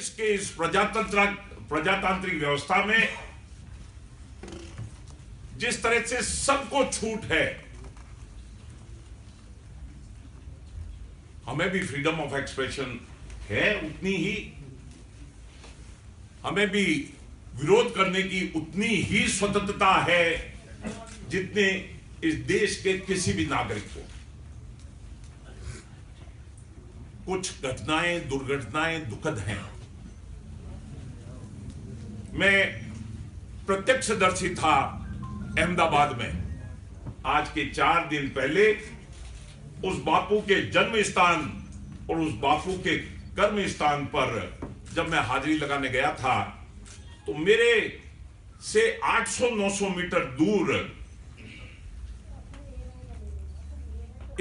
देश के इस प्रजातांत्रिक व्यवस्था में जिस तरह से सबको छूट है, हमें भी फ्रीडम ऑफ एक्सप्रेशन है, उतनी ही हमें भी विरोध करने की उतनी ही स्वतंत्रता है जितने इस देश के किसी भी नागरिक को। कुछ घटनाएं, दुर्घटनाएं दुखद हैं। मैं प्रत्यक्षदर्शी था अहमदाबाद में आज के 4 दिन पहले। उस बापू के जन्म स्थान और उस बापू के कर्म स्थान पर जब मैं हाजिरी लगाने गया था तो मेरे से 800-900 मीटर दूर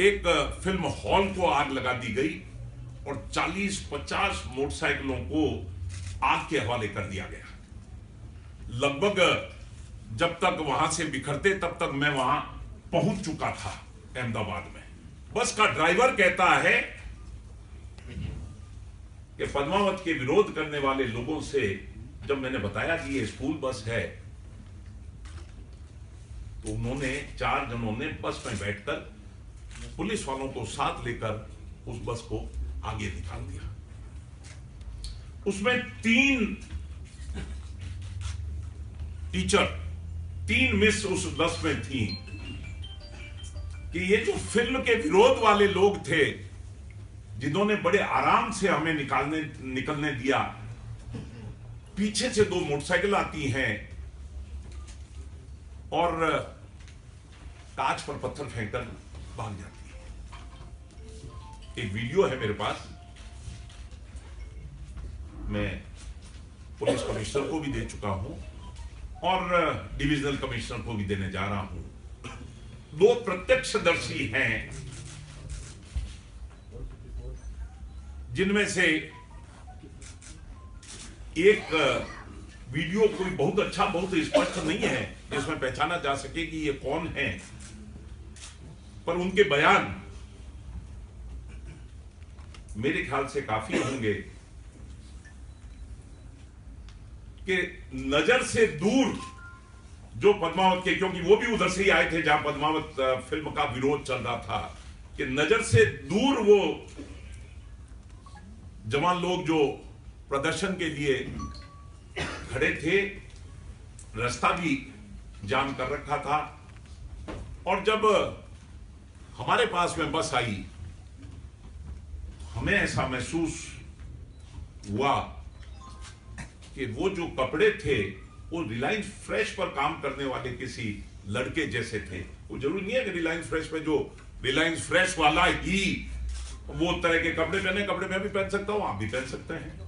एक फिल्म हॉल को आग लगा दी गई और 40-50 मोटरसाइकिलों को आग के हवाले कर दिया गया। लगभग जब तक वहां से बिखरते तब तक मैं वहां पहुंच चुका था अहमदाबाद में। बस का ड्राइवर कहता है कि पद्मावत के विरोध करने वाले लोगों से जब मैंने बताया कि ये स्कूल बस है तो उन्होंने 4 जनों ने बस में बैठकर पुलिस वालों को साथ लेकर उस बस को आगे निकाल दिया। उसमें 3 टीचर, 3 मिस उस बस में थी कि ये जो फिल्म के विरोध वाले लोग थे जिन्होंने बड़े आराम से हमें निकलने दिया, पीछे से 2 मोटरसाइकिल आती हैं और कांच पर पत्थर फेंककर भाग जाती है। एक वीडियो है मेरे पास, मैं पुलिस कमिश्नर को भी दे चुका हूं और डिविजनल कमिश्नर को भी देने जा रहा हूं। 2 प्रत्यक्षदर्शी हैं जिनमें से एक वीडियो कोई बहुत अच्छा, बहुत स्पष्ट नहीं है जिसमें पहचाना जा सके कि ये कौन है, पर उनके बयान मेरे ख्याल से काफी होंगे कि नजर से दूर जो पद्मावत के, क्योंकि वो भी उधर से ही आए थे जहां पद्मावत फिल्म का विरोध चल रहा था, कि नजर से दूर वो जवान लोग जो प्रदर्शन के लिए खड़े थे, रास्ता भी जाम कर रखा था। और जब हमारे पास में बस आई, हमें ऐसा महसूस हुआ कि वो जो कपड़े थे वो रिलायंस फ्रेश पर काम करने वाले किसी लड़के जैसे थे। वो जरूरी नहीं है कि रिलायंस फ्रेश पे जो रिलायंस फ्रेश वाला ही वो तरह के कपड़े पहने, कपड़े मैं भी पहन सकता हूं, आप भी पहन सकते हैं।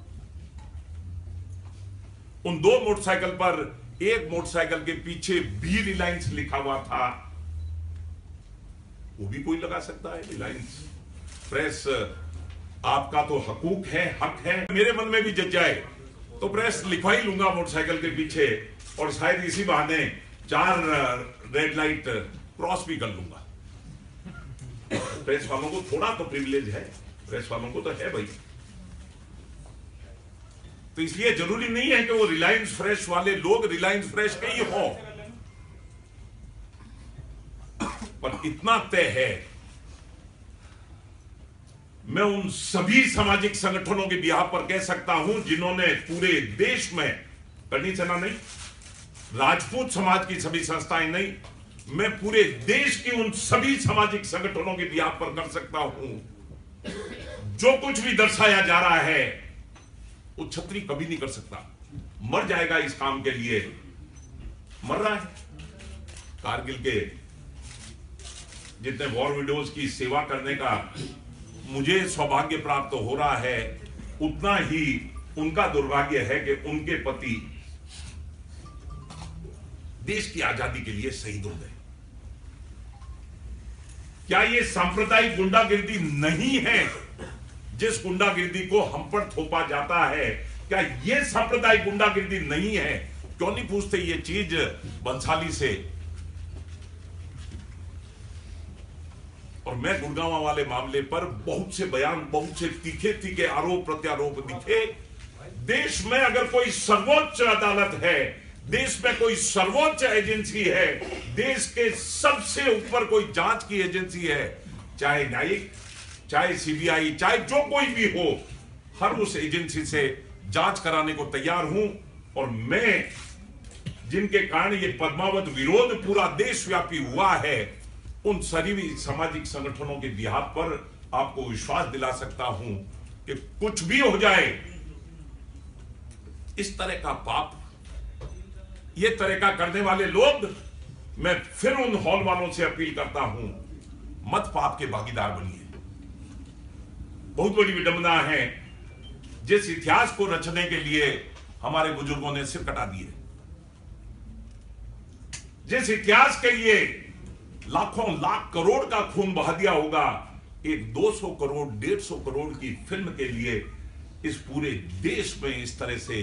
उन 2 मोटरसाइकिल पर, एक मोटरसाइकिल के पीछे भी रिलायंस लिखा हुआ था, वो भी कोई लगा सकता है। रिलायंस प्रेस आपका तो हकूक है, हक है। मेरे मन में भी जज जाए तो प्रेस लिखवा ही लूंगा मोटरसाइकिल के पीछे और शायद इसी बहाने 4 रेड लाइट क्रॉस भी कर लूंगा। प्रेस वालों को थोड़ा तो प्रिविलेज है, प्रेस वालों को तो है भाई। तो इसलिए जरूरी नहीं है कि वो रिलायंस फ्रेश वाले लोग रिलायंस फ्रेश के ही हों, पर इतना तय है, मैं उन सभी सामाजिक संगठनों के बिहाफ पर कह सकता हूं जिन्होंने पूरे देश में, करनी सेना नहीं, राजपूत समाज की सभी संस्थाएं नहीं, मैं पूरे देश की उन सभी सामाजिक संगठनों के बिहाफ पर कर सकता हूं। जो कुछ भी दर्शाया जा रहा है वो छतरी कभी नहीं कर सकता। मर जाएगा इस काम के लिए, मर रहा है। कारगिल के जितने वॉर विडोज की सेवा करने का मुझे सौभाग्य प्राप्त हो रहा है, उतना ही उनका दुर्भाग्य है कि उनके पति देश की आजादी के लिए शहीद हो गए। क्या ये सांप्रदायिक गुंडागिर्दी नहीं है जिस गुंडागिर्दी को हम पर थोपा जाता है? क्या ये सांप्रदायिक गुंडागिर्दी नहीं है? क्यों नहीं पूछते ये चीज बंसाली से? और मैं गुड़गांव वाले मामले पर बहुत से बयान, बहुत से तीखे तीखे आरोप प्रत्यारोप दिखे देश में अगर कोई सर्वोच्च अदालत है, देश में कोई सर्वोच्च एजेंसी है, देश के सबसे ऊपर कोई जांच की एजेंसी है, चाहे न्यायिक, चाहे सीबीआई, चाहे जो कोई भी हो, हर उस एजेंसी से जांच कराने को तैयार हूं। और मैं जिनके कारण ये पद्मावत विरोध पूरा देशव्यापी हुआ है, उन सभी सामाजिक संगठनों के बिहाफ पर आपको विश्वास दिला सकता हूं कि कुछ भी हो जाए, इस तरह का पाप, ये तरह का करने वाले लोग, मैं फिर उन हॉल वालों से अपील करता हूं, मत पाप के भागीदार बनिए। बहुत बड़ी विडंबना है, जिस इतिहास को रचने के लिए हमारे बुजुर्गों ने सिर कटा दिए, जिस इतिहास के लिए लाखों लाख करोड़ का खून बहा दिया होगा, एक 200 करोड़ 150 करोड़ की फिल्म के लिए इस पूरे देश में इस तरह से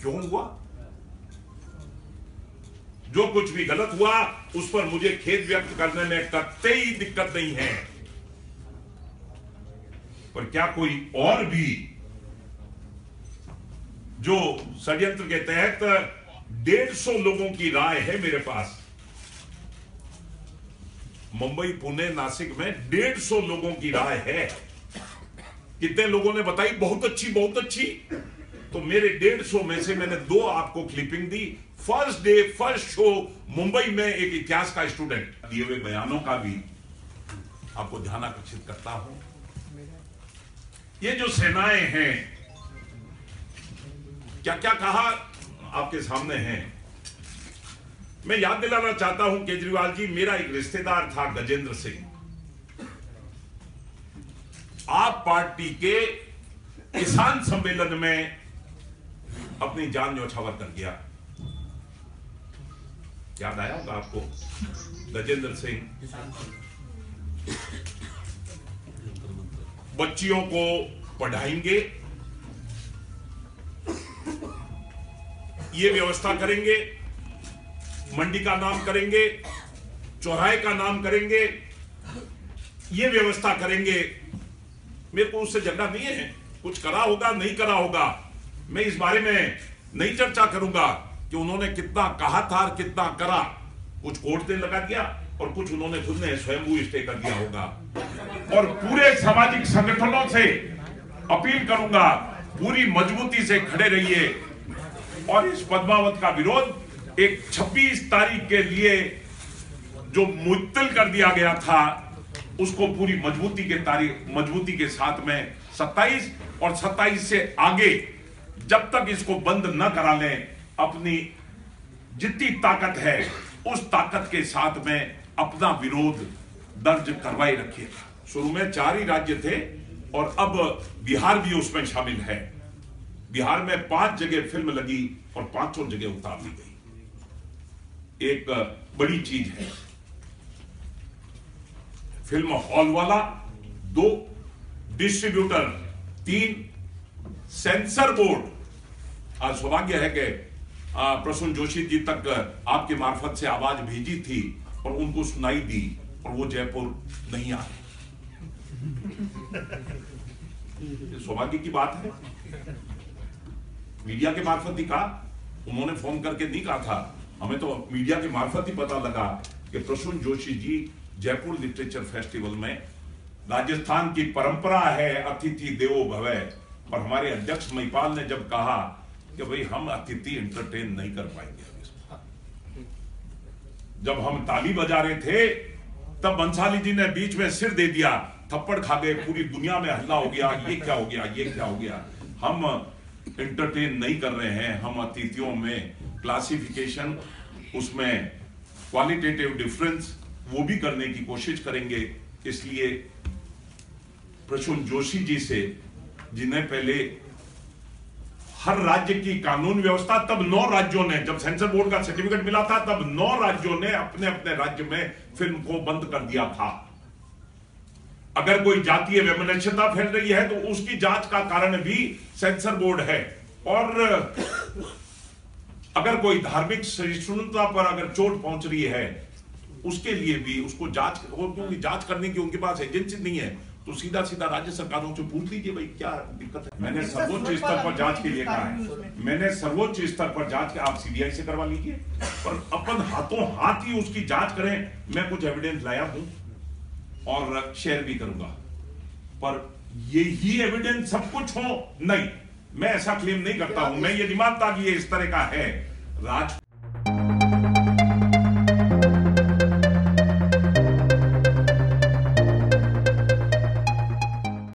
क्यों हुआ? जो कुछ भी गलत हुआ उस पर मुझे खेद व्यक्त करने में कतई दिक्कत नहीं है, पर क्या कोई और भी जो षड्यंत्र के तहत 150 लोगों की राय है मेरे पास, मुंबई, पुणे, नासिक में 150 लोगों की राय है। कितने लोगों ने बताई बहुत अच्छी, बहुत अच्छी। तो मेरे 150 में से मैंने 2 आपको क्लिपिंग दी। First day first show Mumbai में एक इतिहास का स्टूडेंट दिए हुए बयानों का भी आपको ध्यान आकर्षित करता हूं। ये जो सेनाएं हैं, क्या क्या कहा आपके सामने हैं। मैं याद दिलाना चाहता हूं केजरीवाल जी, मेरा एक रिश्तेदार था गजेंद्र सिंह, आप पार्टी के किसान सम्मेलन में अपनी जान न्यौछावर कर गया। याद आया होगा आपको गजेंद्र सिंह। बच्चियों को पढ़ाएंगे, ये व्यवस्था करेंगे, मंडी का नाम करेंगे, चौराहे का नाम करेंगे, ये व्यवस्था करेंगे। मेरे को उससे झगड़ा नहीं है, कुछ करा होगा नहीं करा होगा, मैं इस बारे में नहीं चर्चा करूंगा कि उन्होंने कितना कहा था और कितना करा। कुछ कोर्ट ने लगा दिया और कुछ उन्होंने खुद ने स्वयंभू स्टे कर दिया होगा। और पूरे सामाजिक संगठनों से अपील करूंगा, पूरी मजबूती से खड़े रहिए और इस पद्मावत का विरोध एक 26 तारीख के लिए जो मुअत्तल कर दिया गया था, उसको पूरी मजबूती के साथ में 27 और 27 से आगे जब तक इसको बंद न करा लें, अपनी जितनी ताकत है उस ताकत के साथ में अपना विरोध दर्ज करवाए रखिएगा। शुरू में 4 ही राज्य थे और अब बिहार भी उसमें शामिल है। बिहार में 5 जगह फिल्म लगी और 5 जगह उतार दी गई। एक बड़ी चीज है, फिल्म हॉल वाला 2, डिस्ट्रीब्यूटर 3, सेंसर बोर्ड। आज सौभाग्य है कि प्रसून जोशी जी तक आपके मार्फत से आवाज भेजी थी और उनको सुनाई दी और वो जयपुर नहीं आए। सौभाग्य की बात है। मीडिया के मार्फत ही कहा, उन्होंने फोन करके नहीं कहा था, हमें तो मीडिया के मार्फत ही पता लगा कि प्रसून जोशी जी जयपुर लिटरेचर फेस्टिवल में, राजस्थान की परंपरा है अतिथि देवो भव, और हमारे अध्यक्ष महिपाल ने जब कहा कि भाई हम अतिथि एंटरटेन नहीं कर पाएंगे, जब हम ताली बजा रहे थे तब बंसाली जी ने बीच में सिर दे दिया, थप्पड़ खा गए, पूरी दुनिया में हल्ला हो गया, ये क्या हो गया, ये क्या हो गया। हम एंटरटेन नहीं कर रहे हैं, हम अतिथियों में क्लासिफिकेशन, उसमें क्वालिटेटिव डिफरेंस वो भी करने की कोशिश करेंगे। इसलिए प्रसून जोशी जी से, जिन्हें पहले हर राज्य की कानून व्यवस्था, तब 9 राज्यों ने, जब सेंसर बोर्ड का सर्टिफिकेट मिला था तब 9 राज्यों ने अपने अपने राज्य में फिल्म को बंद कर दिया था। अगर कोई जातीय वैमनस्यता फैल रही है तो उसकी जांच का कारण भी सेंसर बोर्ड है। और अगर कोई धार्मिक सहिष्णुता पर अगर चोट पहुंच रही है, उसके लिए भी उसको जांच, क्योंकि जांच करने की उनके पास एजेंसी नहीं है, तो सीधा सीधा राज्य सरकारों से पूछ लीजिए भाई क्या दिक्कत है। मैंने सर्वोच्च स्तर पर जांच के लिए कहा है, मैंने सर्वोच्च स्तर पर जांच के, आप सीबीआई से करवा लीजिए, पर अपन हाथों हाथ ही उसकी जांच करें। मैं कुछ एविडेंस लाया हूं और शेयर भी करूंगा, पर यही एविडेंस सब कुछ हो नहीं, मैं ऐसा क्लेम नहीं करता हूं। मैं ये नहीं मानता कि ये इस तरह का है।